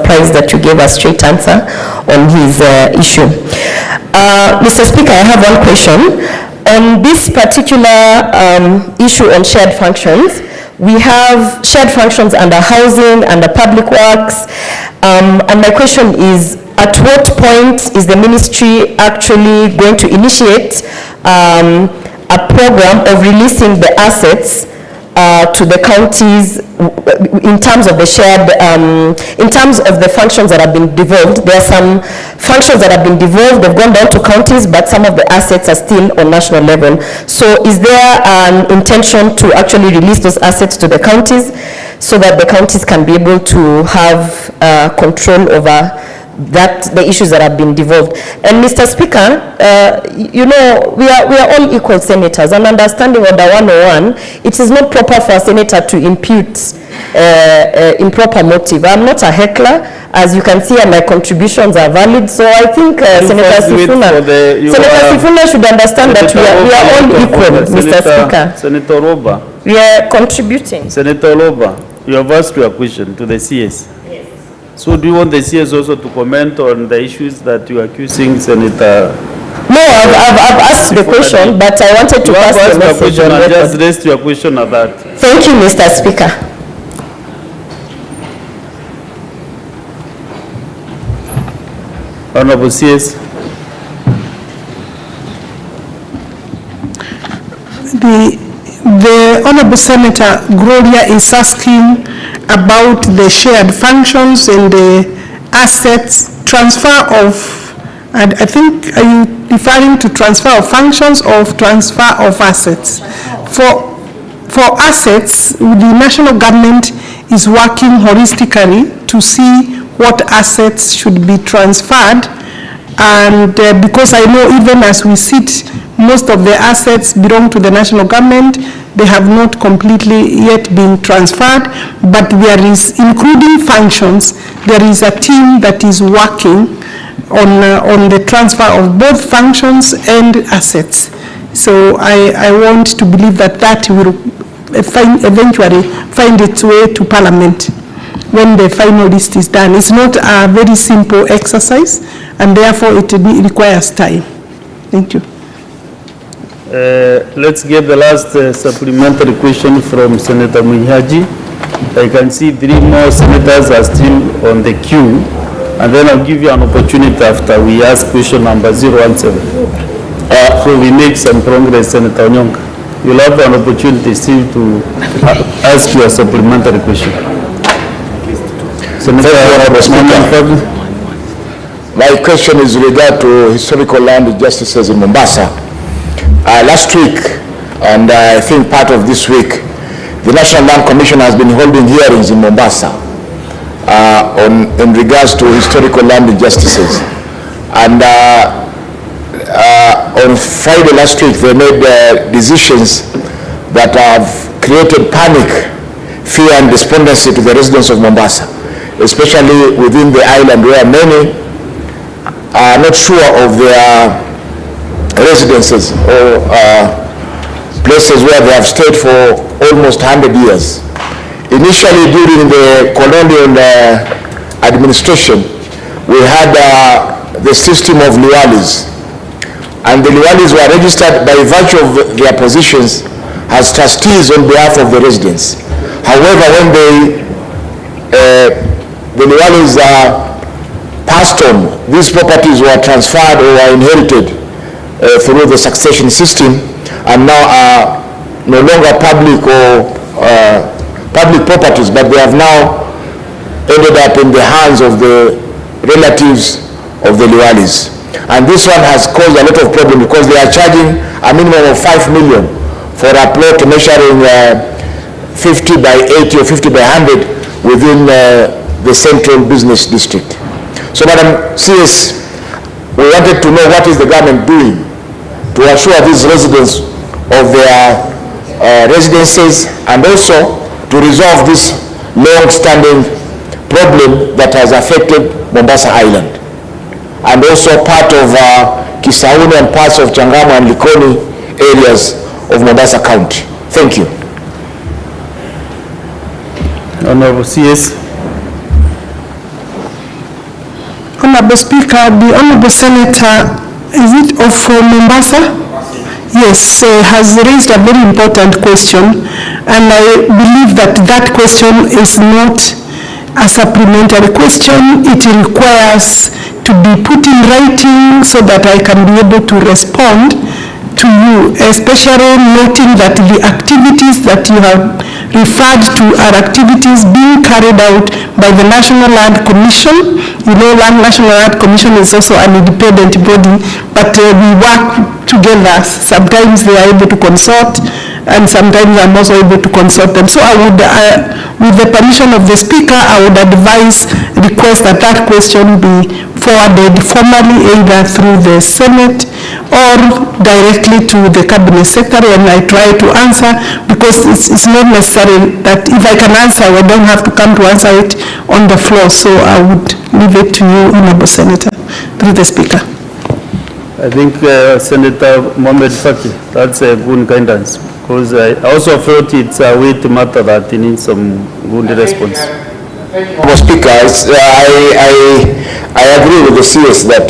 surprised that you gave a straight answer on his issue. Mr. Speaker, I have one question. On this particular issue on shared functions, we have shared functions under housing, under public works, and my question is, at what point is the ministry actually going to initiate a program of releasing the assets to the counties in terms of the shared, in terms of the functions that have been devolved? There are some functions that have been devolved, they've gone down to counties, but some of the assets are still on national level. So is there an intention to actually release those assets to the counties so that the counties can be able to have control over the issues that have been devolved? And Mr. Speaker, you know, we are all equal senators, and understanding Order 101, it is not proper for a senator to impute improper motive. I'm not a heckler, as you can see, and my contributions are valid. So I think Senator Sifuna should understand that we are all equal, Mr. Speaker. Senator Oruoba. We are contributing. Senator Oruoba, you have asked your question to the CS. So do you want the CS also to comment on the issues that you are accusing Senator? No, I've asked the question, but I wanted to pass the message on record. Just raise your question on that. Thank you, Mr. Speaker. Honorable CS. The Honorable Senator Gloria is asking about the shared functions and the assets transfer of, and I think, are you referring to transfer of functions or transfer of assets? For assets, the national government is working holistically to see what assets should be transferred, and because I know even as we sit, most of the assets belong to the national government. They have not completely yet been transferred, but there is, including functions, there is a team that is working on the transfer of both functions and assets. So I want to believe that that will eventually find its way to Parliament when the final list is done. It's not a very simple exercise, and therefore it requires time. Thank you. Let's get the last supplementary question from Senator Mutembei. I can see 3 more senators are still on the queue, and then I'll give you an opportunity after we ask question number 017. So we make some progress, Senator Onyonka. You'll have an opportunity still to ask your supplementary question. Senator, my question is regard to historical land justices in Mombasa. Last week, and I think part of this week, the National Land Commission has been holding hearings in Mombasa in regards to historical land injustices. And on Friday last week, they made decisions that have created panic, fear, and despondency to the residents of Mombasa, especially within the island, where many are not sure of their residences or places where they have stayed for almost 100 years. Initially, during the colonial administration, we had the system of liwalis, and the liwalis were registered by virtue of their positions as trustees on behalf of the residents. However, when the liwalis passed on, these properties were transferred or were inherited through the succession system, and now are no longer public or public properties, but they have now ended up in the hands of the relatives of the liwalis. And this one has caused a lot of problem because they are charging a minimum of 5 million for a plot measuring 50 by 80 or 50 by 100 within the central business district. So, Madam CS, we wanted to know what is the government doing to assure these residents of their residences, and also to resolve this long-standing problem that has affected Mombasa Island, and also part of Kisauni and parts of Changamwe and Likoni areas of Mombasa County. Thank you. Honorable CS. Honorable Speaker, the Honorable Senator, is it of Mombasa? Yes, has raised a very important question, and I believe that that question is not a supplementary question. It requires to be put in writing so that I can be able to respond to you, especially noting that the activities that you have referred to are activities being carried out by the National Land Commission. You know, National Land Commission is also an independent body, but we work together. Sometimes they are able to consult, and sometimes I'm also able to consult them. So I would, with the permission of the Speaker, I would request that that question be forwarded formally either through the Senate or directly to the Cabinet Secretary, and I try to answer, because it's not necessary that if I can answer, I don't have to come to answer it on the floor. So I would leave it to you, Honorable Senator, through the Speaker. I think Senator Mohamed Faki, that's a good guidance, because I also felt it's a weight matter that needs some good response. Mr. Speaker, I agree with the CS that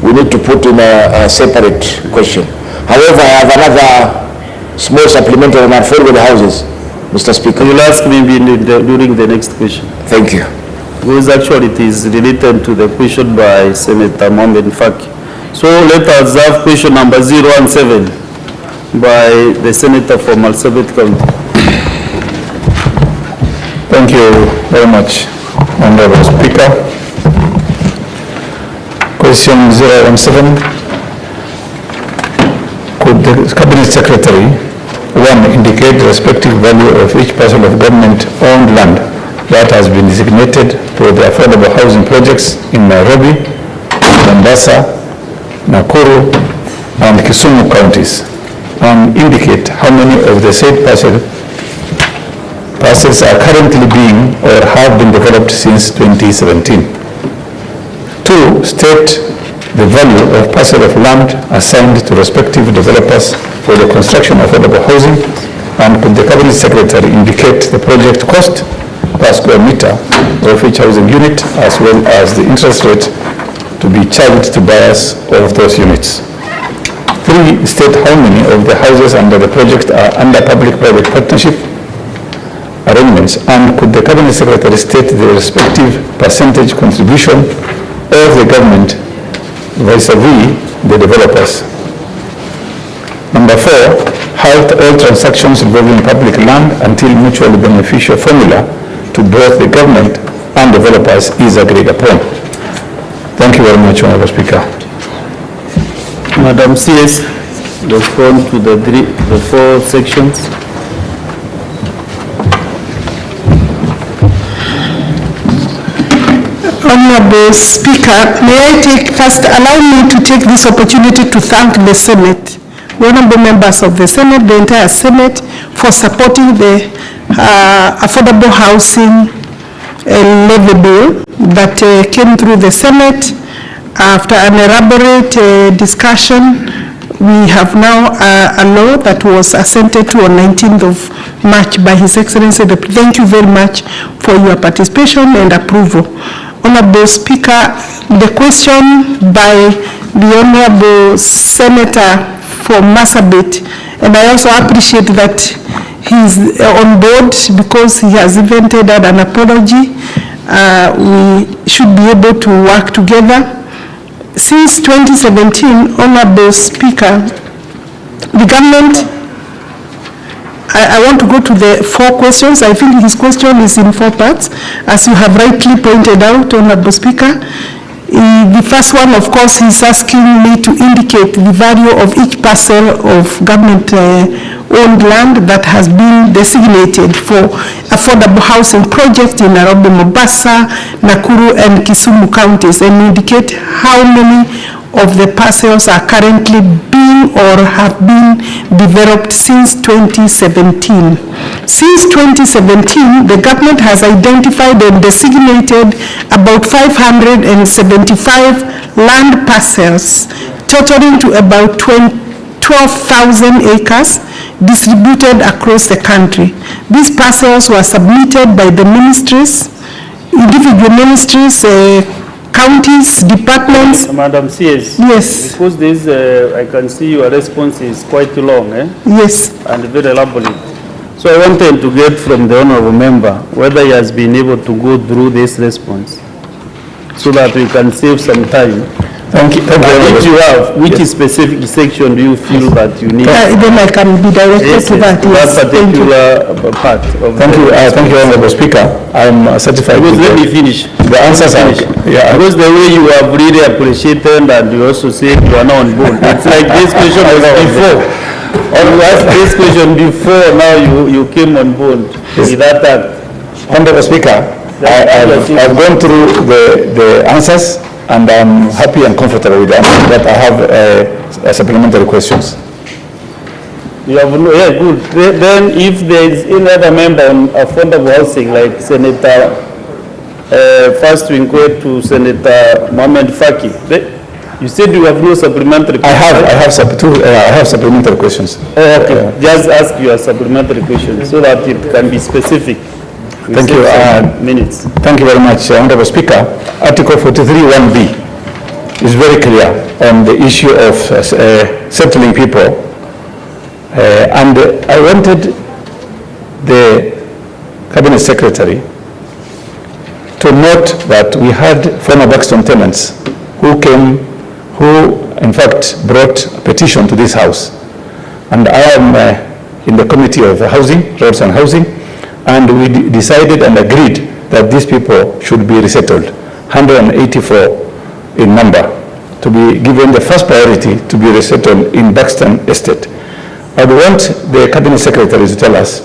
we need to put in a separate question. However, I have another small supplementary and I'll follow the houses, Mr. Speaker. You will ask me during the next question. Thank you. Because actually it is related to the question by Senator Mohamed Faki. So let us have question number 017 by the Senator from Marsabit County. Thank you very much, Honorable Speaker. Question 017. Could the Cabinet Secretary, one, indicate the respective value of each parcel of government-owned land that has been designated for the affordable housing projects in Nairobi, Mombasa, Nakuru, and Kisumu counties, and indicate how many of the said parcels are currently being or have been developed since 2017. 2. State the value of parcel of land assigned to respective developers for the construction of affordable housing, and could the Cabinet Secretary indicate the project cost per square meter of each housing unit, as well as the interest rate to be charged to buyers of those units. 3. State how many of the houses under the project are under public-private partnership arrangements, and could the Cabinet Secretary state the respective percentage contribution of the government vis-a-vis the developers. Number 4, halt all transactions involving public land until mutually beneficial formula to both the government and developers is agreed upon. Thank you very much, Honorable Speaker. Madam CS, respond to the 4 sections. Honorable Speaker, may I allow me to take this opportunity to thank the Senate, the honorable members of the Senate, the entire Senate, for supporting the affordable housing levy bill that came through the Senate. After an elaborate discussion, we have now a law that was assented to on 19th of March by His Excellency. Thank you very much for your participation and approval. Honorable Speaker, the question by the Honorable Senator from Marsabit, and I also appreciate that he's on board because he has even tendered an apology. We should be able to work together. Since 2017, Honorable Speaker, the government, I want to go to the 4 questions. I think his question is in 4 parts, as you have rightly pointed out, Honorable Speaker. The first one, of course, he's asking me to indicate the value of each parcel of government-owned land that has been designated for affordable housing projects in Nairobi, Mombasa, Nakuru, and Kisumu counties, and indicate how many of the parcels are currently being or have been developed since 2017. Since 2017, the government has identified and designated about 575 land parcels, totaling to about 12,000 acres, distributed across the country. These parcels were submitted by the ministries, individual ministries, counties, departments. Madam CS. Yes. Because this, I can see your response is quite long, Yes. and very elaborate. So I wanted to get from the honorable member whether he has been able to go through this response so that we can save some time. Thank you. If you have, which specific section do you feel that you need? Then I can be directed to that. that Yes. Thank you. particular part of Thank you, Honorable Speaker. I'm satisfied Because with let me finish. the answers. Yeah. Because the way you have really appreciated and you also say you are now on board. It's like this question was before. Or you asked this question before, now you came on board with that act. Honorable Speaker, I've gone through the answers and I'm happy and comfortable with the answers, but I have supplementary questions. You have no, yeah, good. Then if there is any other member on affordable housing, like Senator, first to inquire to Senator Mohamed Faki. You said you have no supplementary questions. I have supplementary questions. Oh, okay. Just ask your supplementary question so that it can be specific. Thank you. Minutes. Thank you very much, Honorable Speaker. Article 43(1)(b) is very clear on the issue of settling people. And I wanted the Cabinet Secretary to note that we had former Buxton tenants who in fact brought a petition to this House. And I am in the Committee of Housing, Roads and Housing, and we decided and agreed that these people should be resettled, 184 in number, to be given the first priority to be resettled in Buxton Estate. I would want the Cabinet Secretary to tell us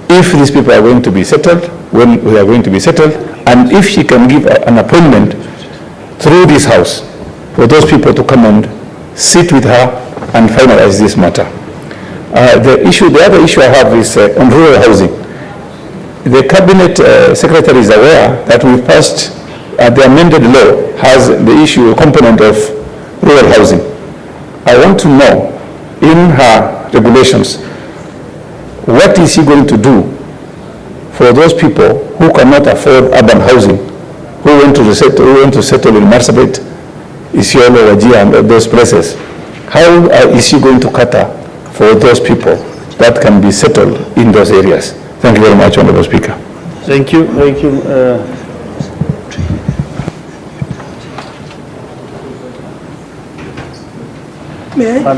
if these people are going to be settled, when we are going to be settled, and if she can give an appointment through this House for those people to come and sit with her and finalize this matter. The other issue I have is on rural housing. The Cabinet Secretary is aware that we passed the amended law has the issue component of rural housing. I want to know in her regulations what is she going to do for those people who cannot afford urban housing, who want to settle in Marsabit, Isiolo, Wajir, and those places. How is she going to cater for those people that can be settled in those areas? Thank you very much, Honorable Speaker. Thank you. Thank you. May I?